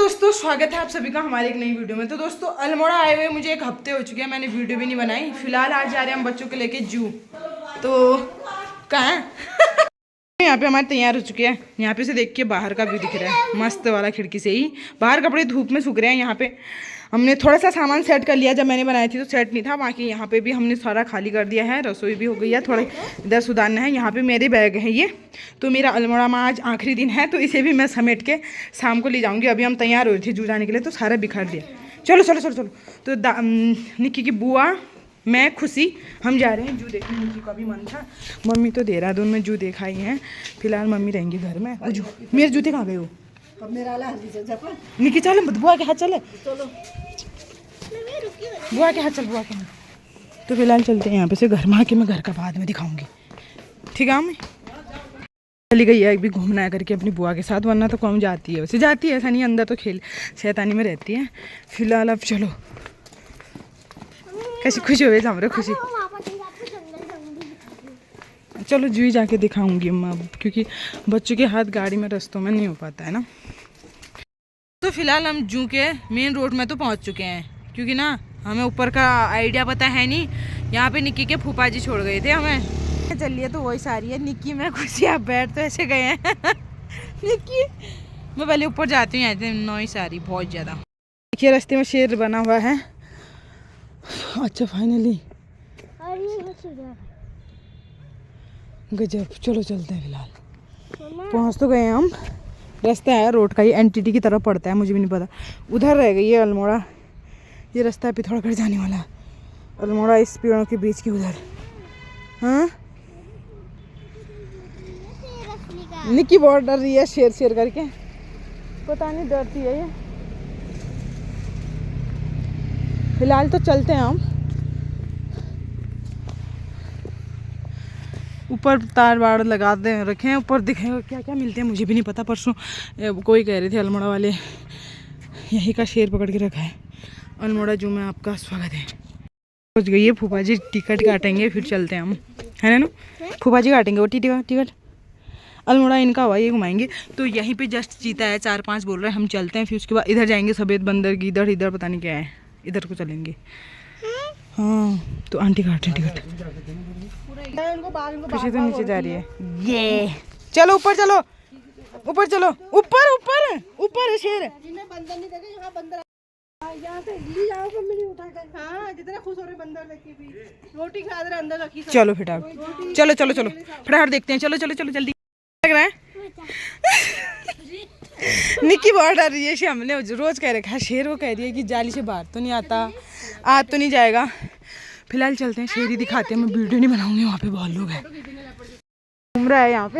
दोस्तों स्वागत है आप सभी का हमारे एक नई वीडियो में। तो दोस्तों अल्मोड़ा आए हुए मुझे एक हफ्ते हो चुके हैं, मैंने वीडियो भी नहीं बनाई। फिलहाल आज जा रहे हैं हम बच्चों को लेके जू। तो कहाँ है यहाँ पे हमारे तैयार हो चुके हैं। यहाँ पे से देख के बाहर का व्यू दिख रहा है मस्त वाला, खिड़की से ही। बाहर कपड़े धूप में सूख रहे हैं। यहाँ पे हमने थोड़ा सा सामान सेट कर लिया, जब मैंने बनाई थी तो सेट नहीं था। बाकी यहाँ पे भी हमने सारा खाली कर दिया है, रसोई भी हो गई है, थोड़ा इधर सुधारना है। यहाँ पे मेरे बैग हैं ये। तो मेरा अल्मोड़ा में आज आखिरी दिन है, तो इसे भी मैं समेट के शाम को ले जाऊँगी। अभी हम तैयार हो रहे थे जू जाने के लिए, तो सारा बिखर दिया। चलो चलो चलो चलो। तो निक्की की बुआ, मैं, खुशी, हम जा रहे हैं जू देखने। निक्की का भी मन था। मम्मी तो देहरादून में जू देखा ही है। फिलहाल मम्मी रहेंगी घर में। जू मेरे जूते कहाँ गए हो? निक्की चल बुआ के हाथ चले, बुआ के हाथ चल, बुआ के हाथ। तो फिलहाल चलते हैं यहाँ पे से घर में आके मैं घर का बाद में दिखाऊंगी, ठीक है। मैं चली गई है अभी घूमना है करके अपनी बुआ के साथ, वरना तो कम जाती है, वैसे जाती है ऐसा नहीं, अंदर तो खेल शैतानी में रहती है। फिलहाल अब चलो, कैसी खुशी हो गई हमारे, खुशी। चलो जू ही जाके दिखाऊंगी मैं अब, क्योंकि बच्चों के हाथ गाड़ी में रास्तों में नहीं हो पाता है ना। तो फिलहाल हम जू के मेन रोड में तो पहुंच चुके हैं, क्योंकि ना हमें ऊपर का आइडिया पता है नहीं। यहाँ पे निक्की के फूफा जी छोड़ गए थे हमें। चलिए तो वही सारी है, निक्की में खुशी आप बैठ तो ऐसे गए हैं निक्की मैं पहले ऊपर जाती हूँ, यहाँ नई सारी बहुत ज़्यादा। देखिए रास्ते में शेर बना हुआ है। अच्छा फाइनली गजब। चलो चलते हैं, फिलहाल पहुँच तो गए हैं हम। रास्ता है रोड का, ये एनटीटी की तरफ पड़ता है, मुझे भी नहीं पता। उधर रह गई है अल्मोड़ा, ये रास्ता पिथौरागढ़ जाने वाला। अल्मोड़ा इस पेड़ों के बीच की उधर। हाँ निक्की बहुत डर रही है शेर शेर करके, पता नहीं डरती है ये। फिलहाल तो चलते हैं हम। ऊपर तार वाड़ लगा दे रखे हैं, ऊपर दिखेगा क्या क्या मिलते हैं मुझे भी नहीं पता। परसों कोई कह रहे थे अल्मोड़ा वाले यहीं का शेर पकड़ के रखा है। अल्मोड़ा जू में आपका स्वागत है। पहुंच गई है फूफा जी, टिकट काटेंगे फिर चलते हैं हम, है ना। फूफा जी काटेंगे वो टिकट। अल्मोड़ा इनका हुआ, ये घुमाएंगे। तो यहीं पे जस्ट चीता है, 4-5 बोल रहे हैं। हम चलते हैं, फिर उसके बाद इधर जाएंगे सफ़ेद बंदर की, इधर पता नहीं क्या है, इधर को चलेंगे। हाँ तो आंटी काट रहे टिकट। खुशी तो नीचे जा रही है। ये चलो ऊपर, चलो ऊपर, चलो ऊपर ऊपर ऊपर है शेर। जितना खुश हो रहे बंदर देख भी, रोटी खा रहे अंदर रखी। चलो फटाफट, चलो चलो चलो फटाफट देखते हैं। चलो चलो चलो जल्दी लग रहा है निक्की बहुत डर रही है। हमने रोज कह रखा है शेर, वो कह रही है कि जाली से बाहर तो नहीं आता, आज तो नहीं जाएगा। फिलहाल चलते हैं, शेर ही दिखाते हैं। मैं वीडियो नहीं बनाऊंगी, वहाँ पे बहुत लोग हैं, घूम रहा है यहाँ पे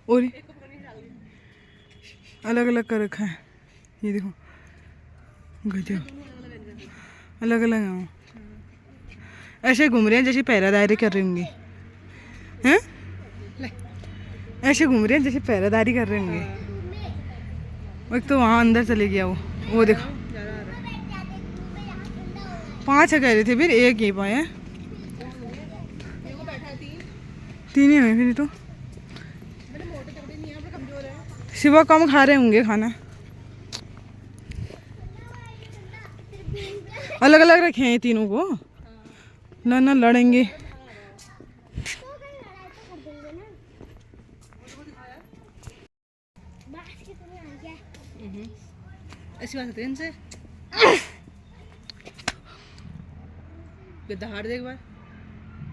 और अलग अलग कर रखा है, ये देखो गजब, अलग अलग है। ऐसे घूम रहे हैं जैसे पैरादारी कर रहे होंगे, हैं? ऐसे घूम रहे हैं जैसे पैरादारी कर रहे होंगे। एक तो वहाँ अंदर चले गया वो देखो। 5 कह रहे थे, फिर एक ही पाए, 3 ही हुए फिर तो। शिवा कम खा रहे होंगे खाना, अलग अलग रखे हैं तीनों को, ना लड़ेंगे। ऐसी बात होती है इनसे। दहाड़ दे एक बार,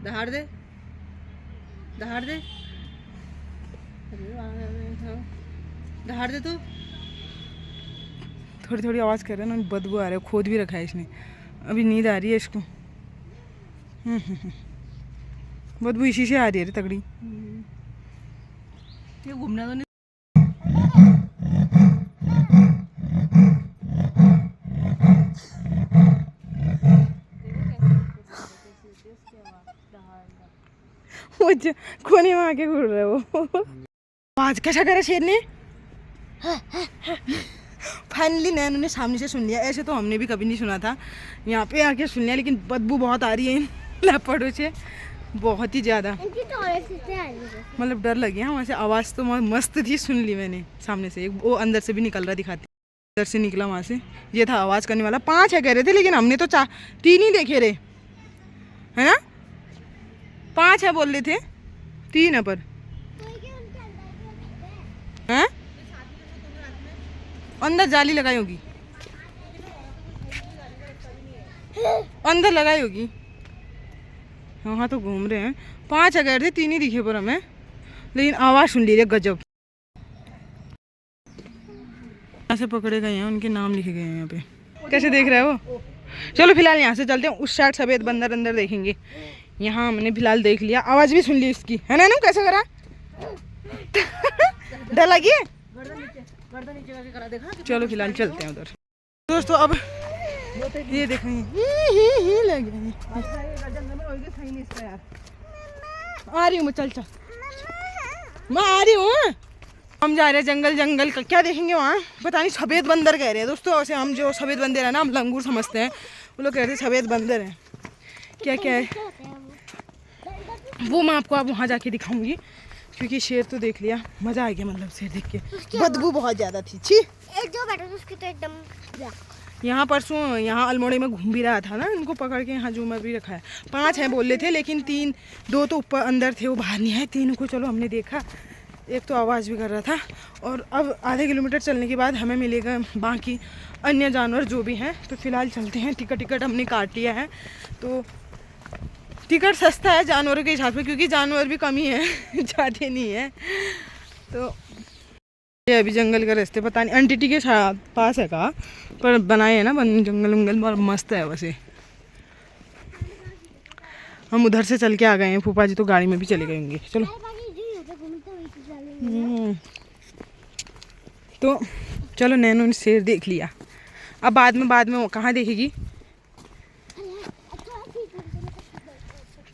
दहाड़ दे दहाड़ दे दहाड़ दे। तो थोड़ी थोड़ी आवाज़ कर रहे हैं ना, बदबू आ रहा है, खोद भी रखा है इसने, अभी नींद आ रही है इसको। बदबू इसी से आ रही है तगड़ी। ये घूमना तो नहीं। कोने में आके घूर रहे वो। आज कैसा करा शेर ने फाइनली नैनू ने सामने से सुन लिया। ऐसे तो हमने भी कभी नहीं सुना था, यहाँ पे आके सुन लिया। लेकिन बदबू बहुत आ रही है इन लेपर्डों से, बहुत ही ज़्यादा, मतलब डर लग गया वहाँ से। आवाज़ तो मस्त थी, सुन ली मैंने सामने से। वो अंदर से भी निकल रहा, दिखाती अंदर से निकला वहाँ से। ये था आवाज़ करने वाला। 5 है कह रहे थे, लेकिन हमने तो 3 ही देखे रे, है ना? 5 है बोल रहे थे, 3 है पर हैं? अंदर जाली लगाई होगी, अंदर लगाई होगी। हाँ तो घूम रहे हैं। 5 अगर थे, 3 ही दिखे पर हमें, लेकिन आवाज़ सुन ली रे गजब। ऐसे पकड़े गए हैं, उनके नाम लिखे गए हैं यहाँ पे। कैसे देख रहे हो? चलो फिलहाल यहाँ से चलते हैं, उस साइड सफेद बंदर अंदर देखेंगे। यहाँ हमने फिलहाल देख लिया, आवाज़ भी सुन ली उसकी, है ना? कैसे करा? डर लगी है? चलो फिलहाल चलते हैं उधर। दोस्तों अब ये देखेंगे, आ रही हूँ मैं, चल मैं आ रही हूँ। हम जा रहे हैं जंगल का, क्या देखेंगे वहाँ पता नहीं। सफ़ेद बंदर कह रहे हैं दोस्तों, ऐसे हम जो सफ़ेद बंदर है ना, हम लंगूर समझते हैं, वो लोग कह रहे हैं सफ़ेद बंदर हैं। क्या क्या है वो मैं आपको अब वहाँ जाके दिखाऊंगी, क्योंकि शेर तो देख लिया, मज़ा आ गया मतलब शेर देख के। बदबू बहुत ज़्यादा थी, छी। जो बैठा था उसकी तो एकदम। यहाँ परसों यहाँ अल्मोड़े में घूम भी रहा था ना, इनको पकड़ के यहाँ जू में भी रखा है। 5 हैं बोल रहे थे, लेकिन 2 तो ऊपर अंदर थे, वो बाहर नहीं आए। 3 को चलो हमने देखा, एक तो आवाज़ भी कर रहा था। और अब आधे किलोमीटर चलने के बाद हमें मिलेगा बाकी अन्य जानवर जो भी हैं। तो फिलहाल चलते हैं। टिकट हमने काट लिया है, तो टिकट सस्ता है जानवरों के हिसाब से, क्योंकि जानवर भी कम ही है, ज़्यादा नहीं है। तो ये अभी जंगल का रास्ते पता नहीं एनटीटी के पास है का, पर बनाए है ना जंगल वंगल बहुत मस्त है वैसे। हम उधर से चल के आ गए हैं, फूफा जी तो गाड़ी में भी चले गए होंगे। चलो तो चलो, नैनो ने शेर देख लिया, अब बाद में वो कहाँ देखेगी।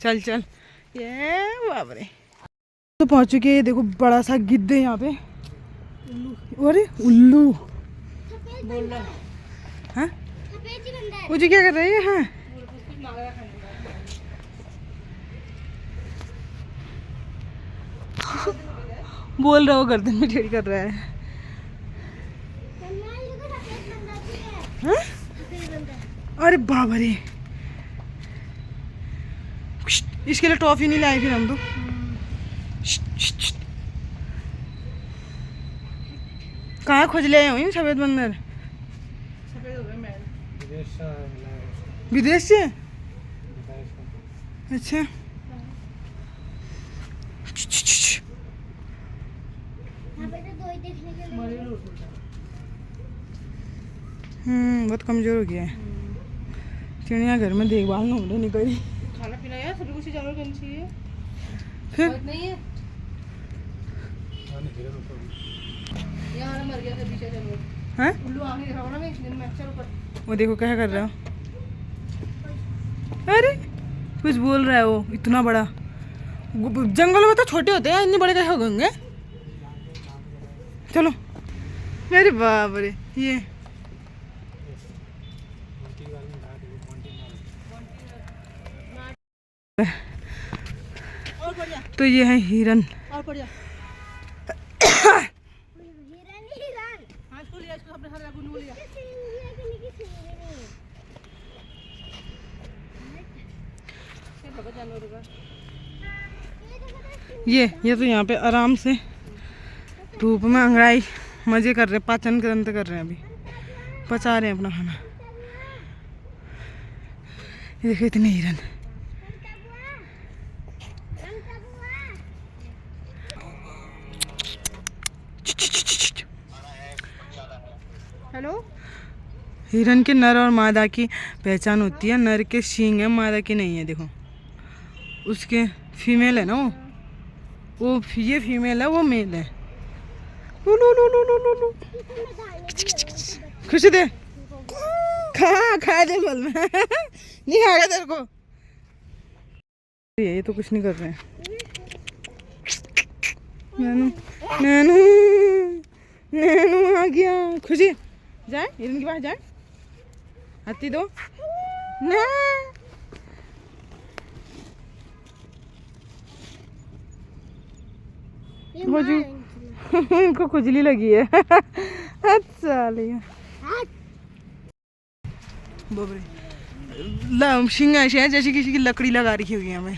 चल ये बाप रे, तो पहुँच चुके हैं। देखो बड़ा सा गिद्ध है यहाँ पे, अरे उल्लू बोल रहा है। वो जी क्या कर रही है? हाँ बोल रहा हो, गर्दन में टेढ़ी कर रहा है। हाँ? अरे बाबा रे, इसके लिए टॉफी नहीं लाए फिर हम तो। कहाँ खोज ले आए सफेद बंदर? विदेश से? अच्छा बहुत कमजोर हो गया है। चिड़िया घर में देखभाल नहीं करी, खाना पीना यार सभी कुछ जानवर करनी चाहिए। फिर नहीं है मर गया था पीछे जानवर। हैं? उल्लू आगे दिखा ना मैं दिन में। चलो पर वो देखो क्या कर रहा है। अरे कुछ बोल रहा है वो, इतना बड़ा। जंगल में तो छोटे होते हैं, इतने बड़े कैसे हो गए? चलो। अरे बाप रे, ये तो ये है हिरन। ये तो यहाँ पे आराम से धूप में अंगड़ाई मजे कर रहे हैं, पाचन तंत्र कर रहे हैं, अभी पचा रहे हैं अपना खाना। ये देखो इतने हिरन। हेलो। हिरन के नर और मादा की पहचान होती है। नर के सींग है, मादा की नहीं है। देखो उसके फीमेल है ना वो ये फीमेल है, वो मेल है। लो लो लो लो लो लो लो। खुशी दे, खा दे बोल में। नहीं खाएगा तेरे को। ये तो कुछ नहीं कर रहे हैं। नैनू नैनू नैनू आ गया। खुशी जाए हिरन के पास जाए, हत्ती दो ना। ये हो जी माँ इनको खुजली लगी है अच्छा लिया बाबरे शिंग ऐसे हैं जैसे किसी की लकड़ी लगा रखी हुई है हमें।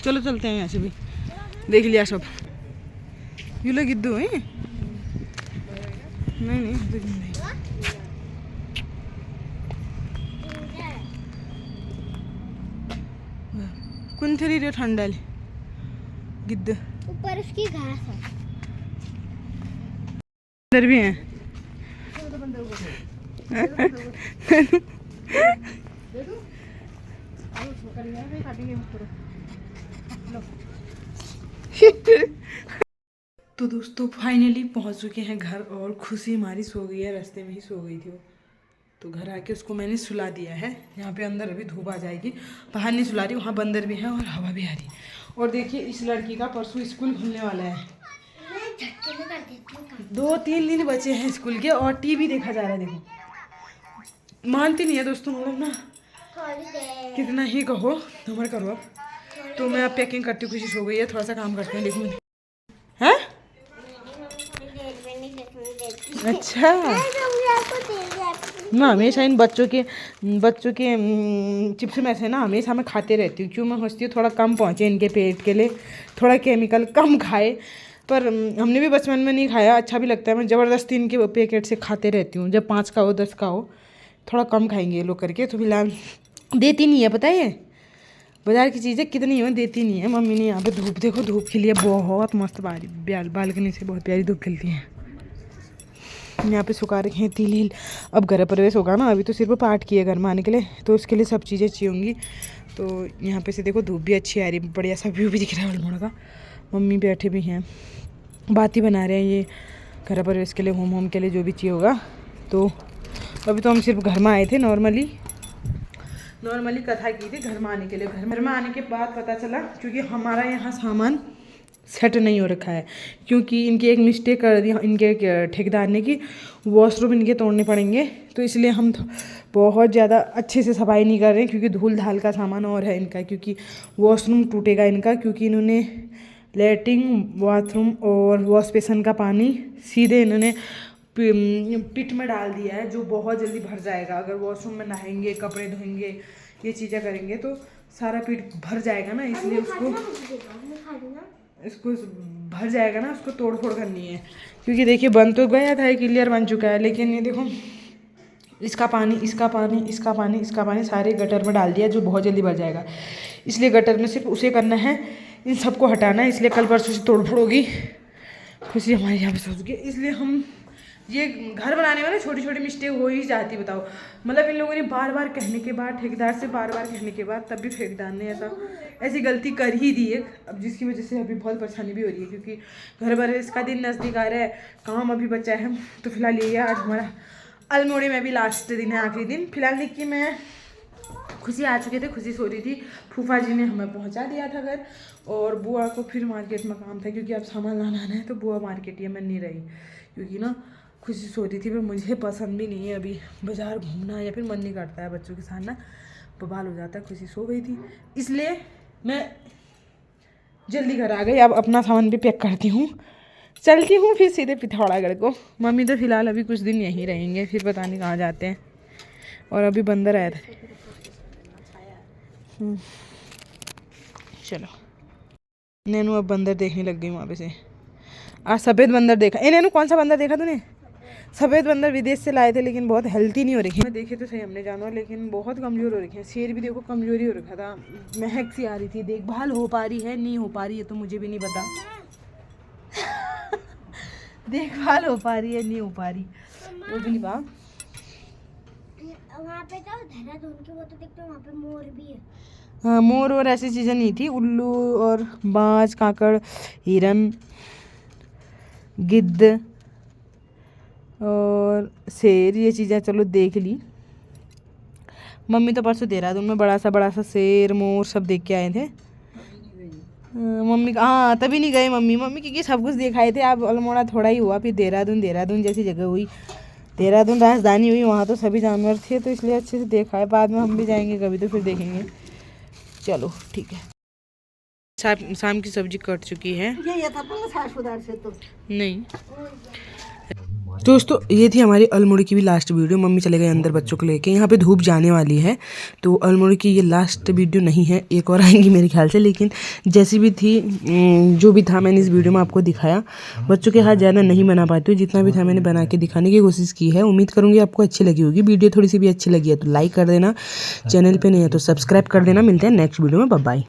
चलो चलते हैं यहाँ से भी, देख लिया सब। ये लोग गिद्दू हैं? नहीं नहीं कौन थे रे ठंडा गिद्द ऊपर उसकी घास है। इधर भी हैं। तो दोस्तों फाइनली पहुंच चुके हैं घर और खुशी हमारी सो गई है, रास्ते में ही सो गई थी वो। तो घर आके उसको मैंने सुला दिया है। यहाँ पे अंदर अभी धूप आ जाएगी, बाहर नहीं सुला रही, वहाँ बंदर भी है और हवा भी आ रही। और देखिए इस लड़की का परसों स्कूल खुलने वाला है, 2-3 दिन बचे हैं स्कूल के और टीवी देखा जा रहा है। देखो मानती नहीं है दोस्तों, मतलब ना कितना ही कहो तुम्हारे करो। अब तो मैं अब पैकिंग करती हूँ, खुशी सो गई है, थोड़ा सा काम करते हैं। देखो हैं अच्छा ना, हमेशा इन बच्चों के चिप्स में से ना हमेशा मैं खाते रहती हूँ। क्यों मैं सोचती हूँ थोड़ा कम पहुँचे इनके पेट के लिए, थोड़ा केमिकल कम खाए। पर हमने भी बचपन में नहीं खाया, अच्छा भी लगता है। मैं ज़बरदस्ती इनके पैकेट से खाते रहती हूँ, जब 5 का हो 10 का हो थोड़ा कम खाएंगे ये लोग करके। तो फिलहाल देती नहीं है, पता है बाज़ार की चीज़ें कितनी है देती नहीं है। मम्मी ने यहाँ पे धूप देखो, धूप खिली है बहुत मस्त, बालकनी से बहुत प्यारी धूप खिलती है। यहाँ पे सुखा रखे हैं तिल। अब घर प्रवेश होगा ना, अभी तो सिर्फ पाठ किए घर में आने के लिए, तो उसके लिए सब चीज़ें चाहिए होंगी। तो यहाँ पे से देखो धूप भी अच्छी आ रही है, बढ़िया सा व्यू भी दिख रहा है अल्मोड़ा का। मम्मी बैठे भी हैं, बात ही बना रहे हैं ये घर प्रवेश के लिए, होम के लिए जो भी चाहिए होगा। तो अभी तो हम सिर्फ घर में आए थे, नॉर्मली कथा की थी घर में आने के लिए। घर में आने के बाद पता चला, क्योंकि हमारा यहाँ सामान सेट नहीं हो रखा है, क्योंकि इनकी एक मिस्टेक कर दी इनके ठेकेदार ने कि वॉशरूम इनके तोड़ने पड़ेंगे। तो इसलिए हम बहुत ज़्यादा अच्छे से सफाई नहीं कर रहे हैं, क्योंकि धूल धाल का सामान और है इनका, क्योंकि वॉशरूम टूटेगा इनका। क्योंकि इन्होंने लेटरिन, बाथरूम और वॉश बेसिन का पानी सीधे इन्होंने पिट में डाल दिया है, जो बहुत जल्दी भर जाएगा। अगर वॉशरूम में नहाएंगे, कपड़े धोएंगे, ये चीज़ें करेंगे तो सारा पिट भर जाएगा ना, इसलिए इसको भर जाएगा ना, उसको तोड़ फोड़ करनी है। क्योंकि देखिए बन तो गया था, क्लियर बन चुका है, लेकिन ये देखो इसका पानी सारे गटर में डाल दिया, जो बहुत जल्दी भर जाएगा। इसलिए गटर में सिर्फ उसे करना है, इन सबको हटाना है। इसलिए कल परसों से तोड़ फोड़ होगी, खुशी हमारे यहाँ पे सोच गई। इसलिए हम ये घर बनाने में ना छोटी छोटी मिस्टेक हो ही जाती, बताओ। मतलब इन लोगों ने बार बार कहने के बाद, ठेकेदार से बार बार कहने के बाद, तब भी ठेकेदार ने ऐसी गलती कर ही दी है। अब जिसकी वजह से अभी बहुत परेशानी भी हो रही है, क्योंकि घर भर इसका दिन नज़दीक आ रहा है, काम अभी बचा है। तो फिलहाल ये आज हमारा अल्मोड़े में भी लास्ट दिन है, आखिरी दिन। फिलहाल देखिए मैं खुशी आ चुके थे, खुशी सो रही थी, फूफा जी ने हमें पहुंचा दिया था घर। और बुआ को फिर मार्केट में काम था, क्योंकि अब सामान लाना है, तो बुआ मार्केट में नहीं रही, क्योंकि ना खुशी सो रही थी। पर मुझे पसंद भी नहीं है अभी बाज़ार घूमना, या फिर मन नहीं करता है बच्चों के साथ ना, बवाल हो जाता है। खुशी सो गई थी, इसलिए मैं जल्दी घर आ गई। अब अपना सामान भी पैक करती हूँ, चलती हूँ फिर सीधे पिथौरागढ़ को। मम्मी तो फिलहाल अभी कुछ दिन यहीं रहेंगे, फिर पता नहीं कहाँ जाते हैं। और अभी बंदर आया था, चलो नैनू अब बंदर देखने लग गई वहाँ पे से। आज सफ़ेद बंदर देखा। ए नैनू कौन सा बंदर देखा तूने? सफ़ेद बंदर विदेश से लाए थे, लेकिन बहुत हेल्थी नहीं हो रही है। देखे तो सही हमने जानवर, लेकिन बहुत कमज़ोर हो रखे हैं। शेर भी देखो कमज़ोरी हो रखा था, महक सी आ रही थी। देखभाल हो पा रही है नहीं हो पा रही है तो मुझे भी नहीं पता। देखभाल हो पा रही है नहीं हो पा रही वो भी नहीं पा। वहाँ पे तो देहरादून की वो तो देखते हो, वहाँ पे मोर भी है। हाँ मोर और ऐसी चीज़ें नहीं थी, उल्लू और बाज, काकड़, हिरन, गिद्ध और शेर, ये चीज़ें चलो देख ली। मम्मी तो परसों देहरादून में बड़ा सा शेर, मोर सब देख के आए थे। मम्मी का हाँ तभी नहीं गए मम्मी क्योंकि सब कुछ दिखाए थे। अब अल्मोड़ा थोड़ा ही हुआ, फिर देहरादून जैसी जगह हुई, देहरादून राजधानी हुई, वहाँ तो सभी जानवर थे, तो इसलिए अच्छे से देखा है। बाद में हम भी जाएंगे कभी तो फिर देखेंगे। चलो ठीक है, शाम की सब्जी कट चुकी है। ये था पर सासुदार से तो नहीं दोस्तों, ये थी हमारी अल्मोड़ी की भी लास्ट वीडियो। मम्मी चले गए अंदर बच्चों को लेके। यहाँ पे धूप जाने वाली है, तो अल्मोड़ी की ये लास्ट वीडियो नहीं है, एक और आएंगी मेरे ख्याल से। लेकिन जैसी भी थी, जो भी था मैंने इस वीडियो में आपको दिखाया। बच्चों के हाथ ज़्यादा नहीं बना पाती हूँ, जितना भी था मैंने बना के दिखाने की कोशिश की है। उम्मीद करूँगी आपको अच्छी लगी होगी। वीडियो थोड़ी सी भी अच्छी लगी है तो लाइक कर देना, चैनल पर नहीं है तो सब्सक्राइब कर देना। मिलते हैं नेक्स्ट वीडियो में, बाय बाय।